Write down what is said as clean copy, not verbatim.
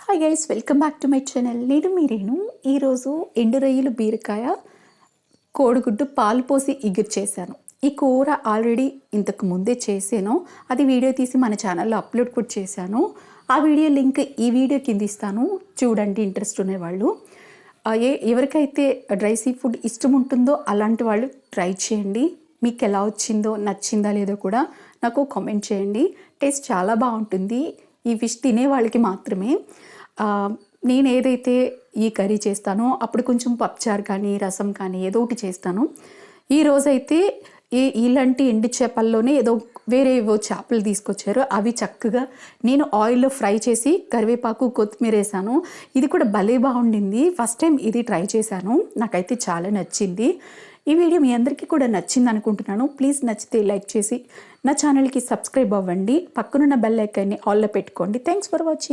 Hi guys, welcome back to my channel. నేను మీరేను. ఈరోజు ఎండు రొయ్యలు, బీరకాయ, కోడిగుడ్డు పాలు పోసి ఇగురు చేశాను. ఈ కూర ఆల్రెడీ ఇంతకు ముందే చేశాను. అది వీడియో తీసి మన ఛానల్లో అప్లోడ్ కూడా చేశాను. ఆ వీడియో లింక్ ఈ వీడియో కింద ఇస్తాను, చూడండి ఇంట్రెస్ట్ ఉండేవాళ్ళు. ఎవరికైతే డ్రై సీ ఫుడ్ ఇష్టం ఉంటుందో అలాంటి వాళ్ళు ట్రై చేయండి. మీకు ఎలా వచ్చిందో, నచ్చిందా లేదో కూడా నాకు కామెంట్ చేయండి. టేస్ట్ చాలా బాగుంటుంది. ఈ ఫిష్ తినే వాళ్ళకి మాత్రమే. నేను ఏదైతే ఈ కర్రీ చేస్తానో అప్పుడు కొంచెం పప్పుచారు కానీ, రసం కానీ ఏదో ఒకటి చేస్తాను. ఈరోజైతే ఇలాంటి ఎండు చేపల్లోనే వేరేవో చేపలు తీసుకొచ్చారు. అవి చక్కగా నేను ఆయిల్లో ఫ్రై చేసి కరివేపాకు, కొత్తిమీర వేసాను. ఇది కూడా భలే బాగుండింది. ఫస్ట్ టైం ఇది ట్రై చేశాను. నాకైతే చాలా నచ్చింది. ఈ వీడియో మీ అందరికీ కూడా నచ్చింది అనుకుంటున్నాను. ప్లీజ్ నచ్చితే లైక్ చేసి నా ఛానల్కి సబ్స్క్రైబ్ అవ్వండి. పక్కనున్న బెల్ ఐకాన్ని ఆల్లో పెట్టుకోండి. Thanks for watching.